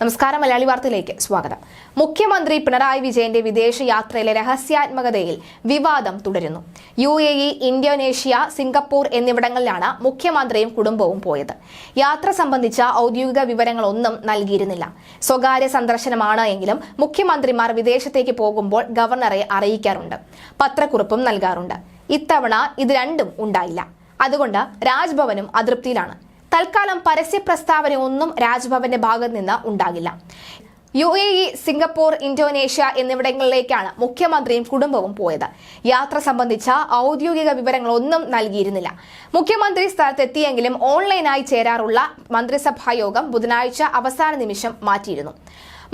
നമസ്കാരം. മലയാളി വാർത്തയിലേക്ക് സ്വാഗതം. മുഖ്യമന്ത്രി പിണറായി വിജയന്റെ വിദേശ യാത്രയിലെ രഹസ്യാത്മകതയിൽ വിവാദം തുടരുന്നു. UAE, ഇന്തോനേഷ്യ, സിംഗപ്പൂർ എന്നിവിടങ്ങളിലാണ് മുഖ്യമന്ത്രിയും കുടുംബവും പോയത്. യാത്ര സംബന്ധിച്ച ഔദ്യോഗിക വിവരങ്ങളൊന്നും നൽകിയിരുന്നില്ല. സ്വകാര്യ സന്ദർശനമാണ് എങ്കിലും മുഖ്യമന്ത്രിമാർ വിദേശത്തേക്ക് പോകുമ്പോൾ ഗവർണറെ അറിയിക്കാറുണ്ട്, പത്രക്കുറിപ്പും നൽകാറുണ്ട്. ഇത്തവണ ഇത് രണ്ടും ഉണ്ടായില്ല. അതുകൊണ്ട് രാജ്ഭവനും അതൃപ്തിയിലാണ്. തൽക്കാലം പരസ്യ പ്രസ്താവന ഒന്നും രാജ്ഭവന്റെ ഭാഗത്ത് നിന്ന് ഉണ്ടാകില്ല. UAE, സിംഗപ്പൂർ, ഇന്തോനേഷ്യ എന്നിവിടങ്ങളിലേക്കാണ് മുഖ്യമന്ത്രിയും കുടുംബവും പോയത്. യാത്ര സംബന്ധിച്ച ഔദ്യോഗിക വിവരങ്ങളൊന്നും നൽകിയിരുന്നില്ല. മുഖ്യമന്ത്രി സ്ഥലത്തെത്തിയെങ്കിലും ഓൺലൈനായി ചേരാറുള്ള മന്ത്രിസഭാ യോഗം ബുധനാഴ്ച അവസാന നിമിഷം മാറ്റിയിരുന്നു.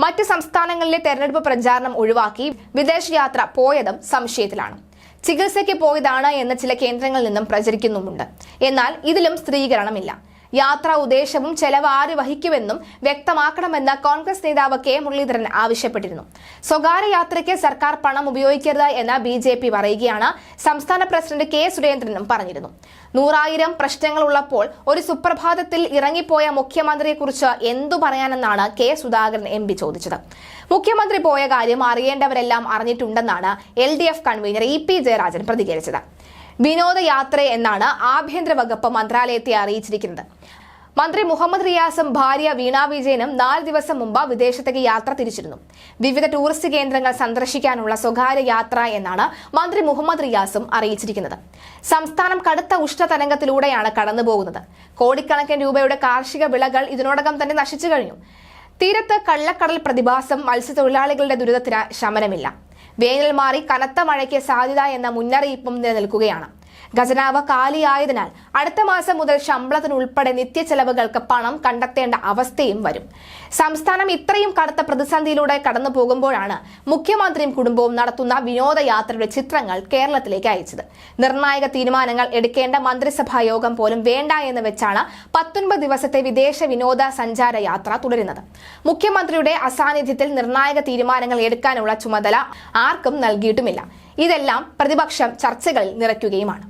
മറ്റ് സംസ്ഥാനങ്ങളിലെ തെരഞ്ഞെടുപ്പ് പ്രചാരണം ഒഴിവാക്കി വിദേശയാത്ര പോയതും സംശയത്തിലാണ്. ചികിത്സയ്ക്ക് പോയതാണ് എന്ന് ചില കേന്ദ്രങ്ങളിൽ നിന്നും പ്രചരിക്കുന്നുമുണ്ട്. എന്നാൽ ഇതിലും സ്ഥിരീകരണമില്ല. യാത്രാ ഉദ്ദേശവും ചെലവ് ആര് വഹിക്കുമെന്നും വ്യക്തമാക്കണമെന്ന് കോൺഗ്രസ് നേതാവ് കെ മുരളീധരൻ ആവശ്യപ്പെട്ടിരുന്നു. സ്വകാര്യ യാത്രയ്ക്ക് സർക്കാർ പണം ഉപയോഗിക്കരുത് എന്ന് BJP പറയുകയാണ്. സംസ്ഥാന പ്രസിഡന്റ് കെ സുരേന്ദ്രനും പറഞ്ഞിരുന്നു. 100,000 പ്രശ്നങ്ങളുള്ളപ്പോൾ ഒരു സുപ്രഭാതത്തിൽ ഇറങ്ങിപ്പോയ മുഖ്യമന്ത്രിയെക്കുറിച്ച് എന്തു പറയാനെന്നാണ് കെ സുധാകരൻ MP ചോദിച്ചത്. മുഖ്യമന്ത്രി പോയ കാര്യം അറിയേണ്ടവരെല്ലാം അറിഞ്ഞിട്ടുണ്ടെന്നാണ് LDF കൺവീനർ EP ജയരാജൻ പ്രതികരിച്ചത്. വിനോദയാത്ര എന്നാണ് ആഭ്യന്തര വകുപ്പ് മന്ത്രാലയത്തെ അറിയിച്ചിരിക്കുന്നത്. മന്ത്രി മുഹമ്മദ് റിയാസും ഭാര്യ വീണ വിജയനും 4 ദിവസം മുമ്പ് വിദേശത്തേക്ക് യാത്ര തിരിച്ചിരുന്നു. വിവിധ ടൂറിസ്റ്റ് കേന്ദ്രങ്ങൾ സന്ദർശിക്കാനുള്ള സ്വകാര്യ യാത്ര എന്നാണ് മന്ത്രി മുഹമ്മദ് റിയാസും അറിയിച്ചിരിക്കുന്നത്. സംസ്ഥാനം കടുത്ത ഉഷ്ണതരംഗത്തിലൂടെയാണ് കടന്നുപോകുന്നത്. കോടിക്കണക്കിന് രൂപയുടെ കാർഷിക വിളകൾ ഇതിനോടകം തന്നെ നശിച്ചു കഴിഞ്ഞു. തീരത്ത് കള്ളക്കടൽ പ്രതിഭാസം, മത്സ്യത്തൊഴിലാളികളുടെ ദുരിതത്തിന് ശമനമില്ല. വേനൽ മാറി കനത്ത മഴയ്ക്ക് സാധ്യത എന്ന മുന്നറിയിപ്പും നിലനിൽക്കുകയാണ്. ഖജനാവ് കാലിയായതിനാൽ അടുത്ത മാസം മുതൽ ശമ്പളത്തിനുൾപ്പെടെ നിത്യച്ചെലവുകൾക്ക് പണം കണ്ടെത്തേണ്ട അവസ്ഥയും വരും. സംസ്ഥാനം ഇത്രയും കടുത്ത പ്രതിസന്ധിയിലൂടെ കടന്നു പോകുമ്പോഴാണ് മുഖ്യമന്ത്രിയും കുടുംബവും നടത്തുന്ന വിനോദയാത്രയുടെ ചിത്രങ്ങൾ കേരളത്തിലേക്ക് അയച്ചത്. നിർണായക തീരുമാനങ്ങൾ എടുക്കേണ്ട മന്ത്രിസഭാ യോഗം പോലും വേണ്ട എന്ന് വെച്ചാണ് 19 ദിവസത്തെ വിദേശ വിനോദ സഞ്ചാര യാത്ര തുടരുന്നത്. മുഖ്യമന്ത്രിയുടെ അസാന്നിധ്യത്തിൽ നിർണായക തീരുമാനങ്ങൾ എടുക്കാനുള്ള ചുമതല ആർക്കും നൽകിയിട്ടുമില്ല. ഇതെല്ലാം പ്രതിപക്ഷം ചർച്ചകളിൽ നിറയ്ക്കുകയുമാണ്.